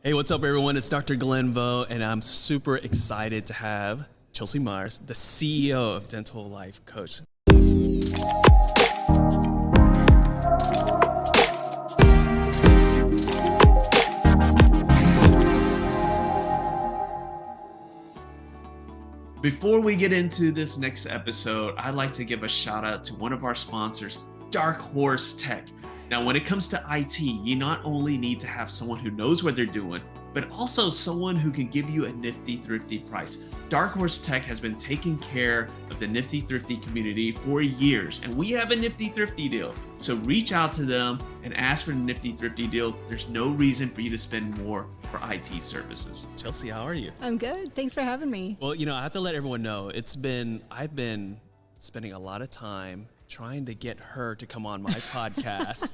Hey, what's up, everyone? It's Dr. Glenn Vo, and I'm super excited to have Chelsea Meyers, the CEO of Dental Life Coach. Before we get into this next episode, I'd like to give a shout out to one of our sponsors, Dark Horse Tech. Now, when it comes to IT, you not only need to have someone who knows what they're doing, but also someone who can give you a nifty, thrifty price. Dark Horse Tech has been taking care of the nifty, thrifty community for years, and we have a nifty, thrifty deal. So reach out to them and ask for the nifty, thrifty deal. There's no reason for you to spend more for IT services. Chelsea, how are you? I'm good. Thanks for having me. Well, I have to let everyone know, I've been spending a lot of time trying to get her to come on my podcast.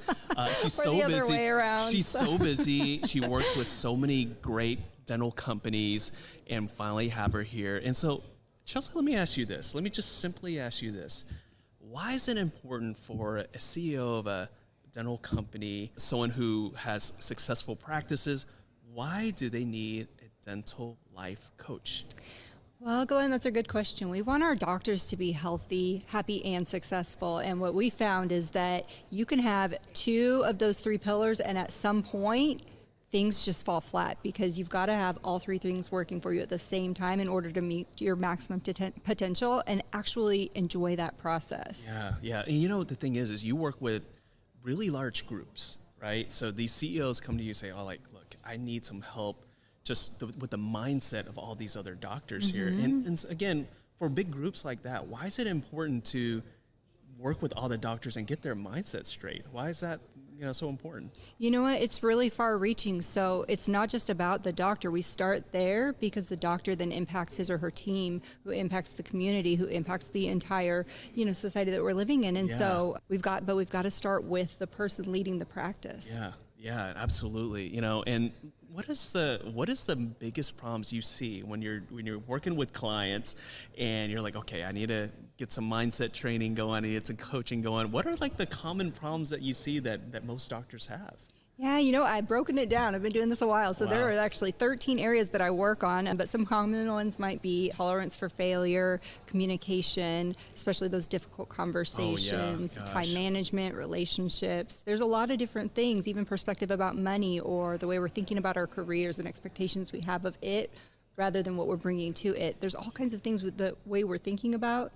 She's so busy. Other way around. She's so busy. She worked with so many great dental companies and finally have her here. And so, Chelsea, let me ask you this. Let me just simply ask you this. Why is it important for a CEO of a dental company, someone who has successful practices, why do they need a dental life coach? Well, Glenn, that's a good question. We want our doctors to be healthy, happy, and successful. And what we found is that you can have two of those three pillars, and at some point, things just fall flat because you've got to have all three things working for you at the same time in order to meet your maximum potential and actually enjoy that process. Yeah. And the thing is you work with really large groups, right? So these CEOs come to you and say, look, I need some help just with the mindset of all these other doctors here. And again, for big groups like that, why is it important to work with all the doctors and get their mindset straight? Why is that so important? You know what? It's really far reaching. So it's not just about the doctor. We start there because the doctor then impacts his or her team, who impacts the community, who impacts the entire, society that we're living in. And so we've got to start with the person leading the practice. Yeah, absolutely. And what is the biggest problems you see when you're working with clients and you're like, okay, I need to get some mindset training going, I need to get some coaching going. What are the common problems that you see that most doctors have? Yeah, I've broken it down. I've been doing this a while. So There are actually 13 areas that I work on, but some common ones might be tolerance for failure, communication, especially those difficult conversations, time management, relationships. There's a lot of different things, even perspective about money or the way we're thinking about our careers and expectations we have of it rather than what we're bringing to it. There's all kinds of things with the way we're thinking about.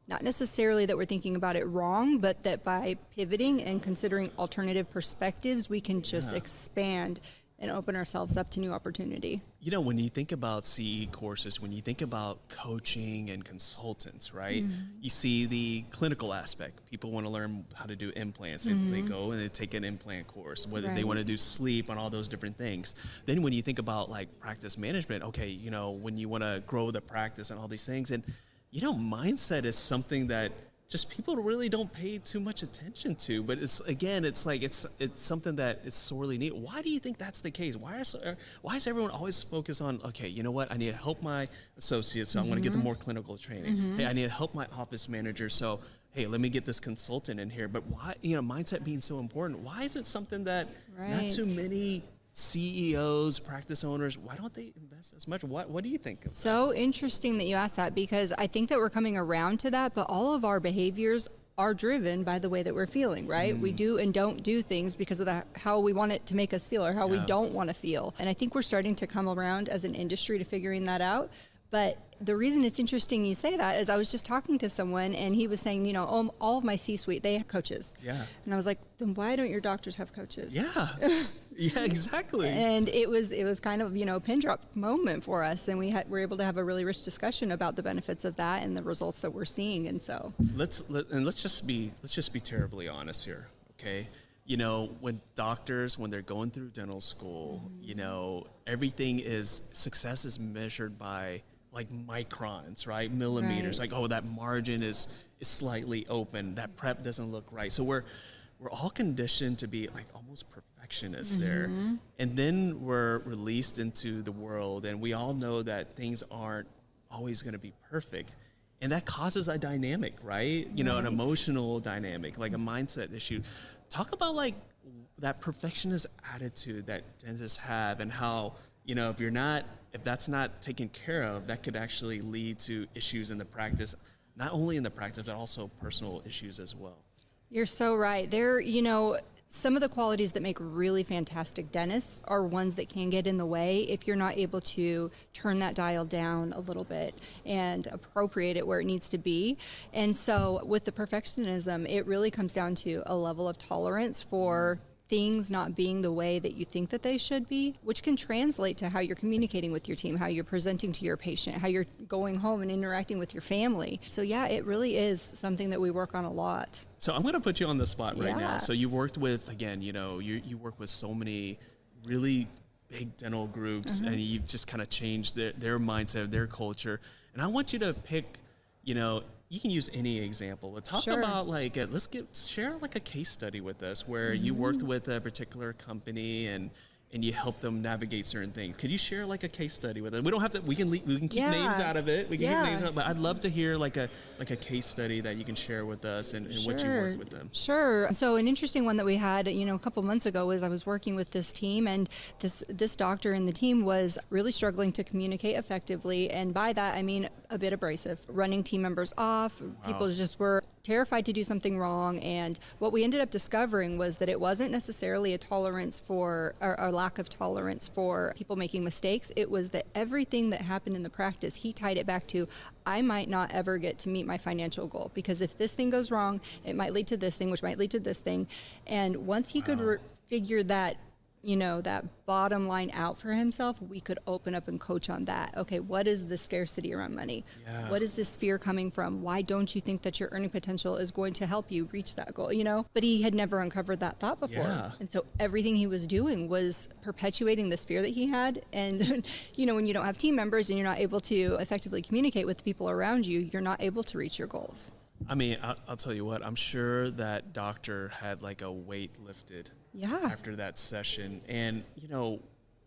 Not necessarily that we're thinking about it wrong, but that by pivoting and considering alternative perspectives, we can just expand and open ourselves up to new opportunity. When you think about CE courses, when you think about coaching and consultants, right, you see the clinical aspect. People want to learn how to do implants. They go and they take an implant course, whether they want to do sleep and all those different things. Then when you think about practice management, okay, when you want to grow the practice and all these things, and mindset is something that just people really don't pay too much attention to, but it's something that is sorely needed. Why do you think that's the case? Why is everyone always focused on, okay, you know what, I need to help my associates, so I'm going to get them more clinical training. Hey, I need to help my office manager, so hey, let me get this consultant in here. But why, mindset being so important, why is it something that not too many CEOs, practice owners, why don't they invest as much? What do you think? So interesting that you asked that, because I think that we're coming around to that, but all of our behaviors are driven by the way that we're feeling, right? We do and don't do things because of how we want it to make us feel or how we don't want to feel. And I think we're starting to come around as an industry to figuring that out. But the reason it's interesting you say that is I was just talking to someone and he was saying, all of my C-suite, they have coaches. Yeah. And I was like, then why don't your doctors have coaches? Yeah. Yeah, exactly. And it was kind of, a pin drop moment for us. And we were able to have a really rich discussion about the benefits of that and the results that we're seeing. And so let's just be terribly honest here. Okay. When doctors, when they're going through dental school, success is measured by microns, right? Millimeters. Right. That margin is slightly open. That prep doesn't look right. So we're all conditioned to be almost perfectionists there. And then we're released into the world and we all know that things aren't always going to be perfect. And that causes a dynamic, right? An emotional dynamic, like a mindset issue. Talk about that perfectionist attitude that dentists have, and how, if that's not taken care of, that could actually lead to issues in the practice, not only in the practice, but also personal issues as well. You're so right. Some of the qualities that make really fantastic dentists are ones that can get in the way if you're not able to turn that dial down a little bit and appropriate it where it needs to be. And so with the perfectionism, it really comes down to a level of tolerance for things not being the way that you think that they should be, which can translate to how you're communicating with your team, how you're presenting to your patient, how you're going home and interacting with your family. So yeah, it really is something that we work on a lot. So I'm going to put you on the spot right now. So you worked with, again, you work with so many really big dental groups, and you've just kind of changed their mindset, their culture. And I want you to pick, you can use any example, but talk about share like a case study with us where you worked with a particular company and you help them navigate certain things. Could you share like a case study with us? We don't have to. We can keep names out of it. We can keep names out, but I'd love to hear like a case study that you can share with us and what you worked with them. Sure. So an interesting one that we had, a couple months ago was I was working with this team, and this doctor in the team was really struggling to communicate effectively, and by that I mean a bit abrasive, running team members off. Wow. People just were terrified to do something wrong, and what we ended up discovering was that it wasn't necessarily a tolerance for or lack of tolerance for people making mistakes. It was that everything that happened in the practice, he tied it back to, I might not ever get to meet my financial goal, because if this thing goes wrong, it might lead to this thing, which might lead to this thing. And once he could figure that that bottom line out for himself, we could open up and coach on that. Okay, what is the scarcity around money? Yeah. What is this fear coming from? Why don't you think that your earning potential is going to help you reach that goal? But he had never uncovered that thought before. Yeah. And so everything he was doing was perpetuating this fear that he had. And, when you don't have team members and you're not able to effectively communicate with the people around you, you're not able to reach your goals. I mean, I'll tell you what, I'm sure that doctor had like a weight lifted after that session. And,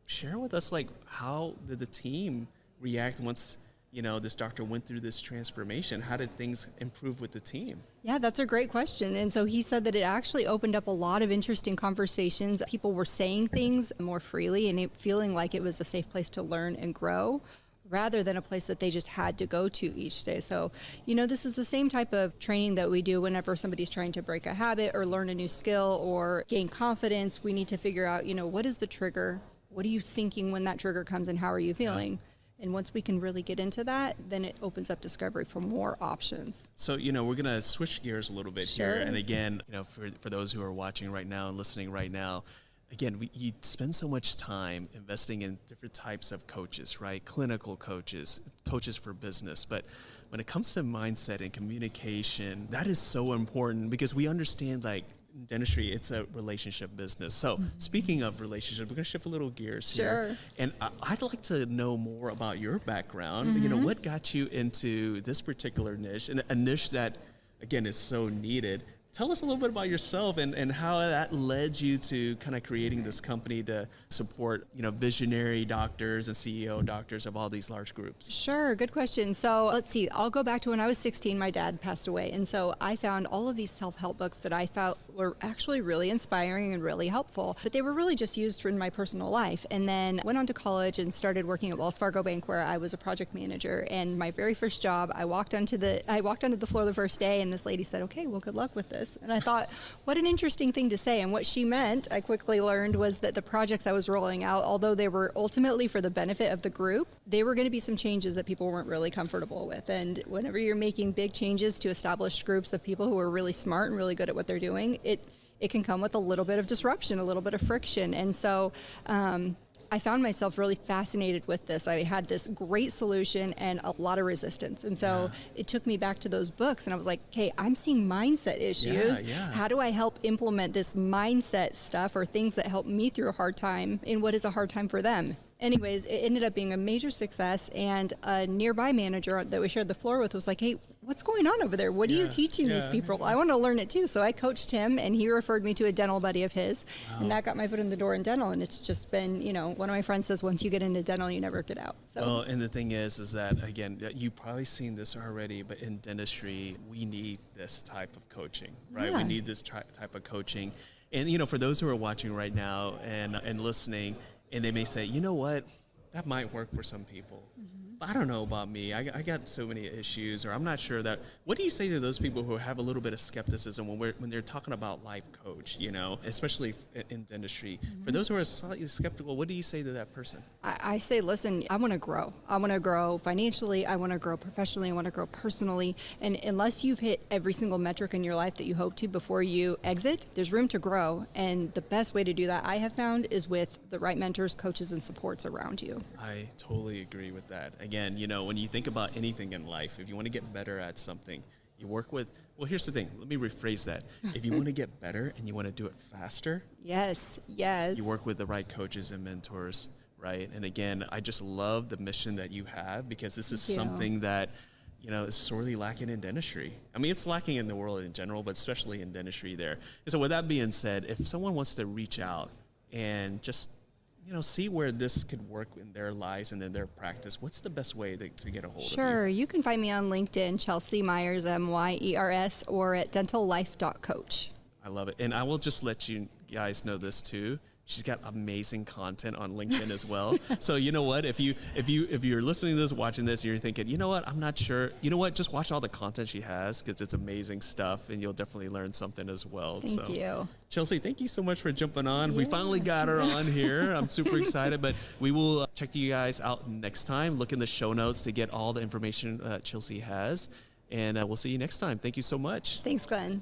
share with us, like, how did the team react once, this doctor went through this transformation? How did things improve with the team? Yeah, that's a great question. And so he said that it actually opened up a lot of interesting conversations. People were saying things more freely and feeling like it was a safe place to learn and grow, rather than a place that they just had to go to each day. So, this is the same type of training that we do whenever somebody's trying to break a habit or learn a new skill or gain confidence. We need to figure out, what is the trigger? What are you thinking when that trigger comes, and how are you feeling? And once we can really get into that, then it opens up discovery for more options. So, we're going to switch gears a little bit here. And again, for those who are watching right now and listening right now, again, you spend so much time investing in different types of coaches, right? Clinical coaches, coaches for business. But when it comes to mindset and communication, that is so important, because we understand, like, in dentistry, it's a relationship business. So speaking of relationship, we're going to shift a little gears here. And I'd like to know more about your background. What got you into this particular niche, and a niche that, again, is so needed. Tell us a little bit about yourself and how that led you to kind of creating this company to support, visionary doctors and CEO doctors of all these large groups. Sure, good question. So let's see, I'll go back to when I was 16, my dad passed away. And so I found all of these self-help books that I felt were actually really inspiring and really helpful, but they were really just used in my personal life. And then went on to college and started working at Wells Fargo Bank, where I was a project manager. And my very first job, I walked onto the floor the first day, and this lady said, "Okay, well, good luck with this." And I thought, what an interesting thing to say. And what she meant, I quickly learned, was that the projects I was rolling out, although they were ultimately for the benefit of the group, they were going to be some changes that people weren't really comfortable with. And whenever you're making big changes to established groups of people who are really smart and really good at what they're doing, it can come with a little bit of disruption, a little bit of friction. And so I found myself really fascinated with this. I had this great solution and a lot of resistance. And so it took me back to those books, and I was like, okay, I'm seeing mindset issues. How do I help implement this mindset stuff, or things that help me through a hard time in what is a hard time for them? Anyways, it ended up being a major success, and a nearby manager that we shared the floor with was like, "Hey, what's going on over there? What are you teaching these people? I want to learn it too." So I coached him, and he referred me to a dental buddy of his, and that got my foot in the door in dental. And it's just been, one of my friends says, once you get into dental, you never get out. So. Well, and the thing is that, again, you've probably seen this already, but in dentistry, we need this type of coaching, right? We need this type of coaching. And, for those who are watching right now and listening, and they may say, you know what, that might work for some people. But I don't know about me. I got so many issues, or I'm not sure that. What do you say to those people who have a little bit of skepticism when they're talking about life coach, especially in dentistry? For those who are slightly skeptical, what do you say to that person? I say, listen, I want to grow. I want to grow financially. I want to grow professionally. I want to grow personally. And unless you've hit every single metric in your life that you hope to before you exit, there's room to grow. And the best way to do that, I have found, is with the right mentors, coaches, and supports around you. I totally agree with that. Again, when you think about anything in life, if you want to get better at something, you work with, well, here's the thing. Let me rephrase that. If you want to get better and you want to do it faster, yes, you work with the right coaches and mentors, right? And again, I just love the mission that you have, because this is something that, is sorely lacking in dentistry. I mean, it's lacking in the world in general, but especially in dentistry there. And so with that being said, if someone wants to reach out and just see where this could work in their lives and in their practice, what's the best way to get a hold of you? Sure. You can find me on LinkedIn, Chelsea Meyers, Myers, or at dentallife.coach. I love it. And I will just let you guys know this too. She's got amazing content on LinkedIn as well. So you know what? If you're listening to this, watching this, and you're thinking, you know what, I'm not sure. You know what? Just watch all the content she has, because it's amazing stuff, and you'll definitely learn something as well. Thank you, Chelsea. Thank you so much for jumping on. Yeah. We finally got her on here. I'm super excited. But we will check you guys out next time. Look in the show notes to get all the information Chelsea has, and we'll see you next time. Thank you so much. Thanks, Glenn.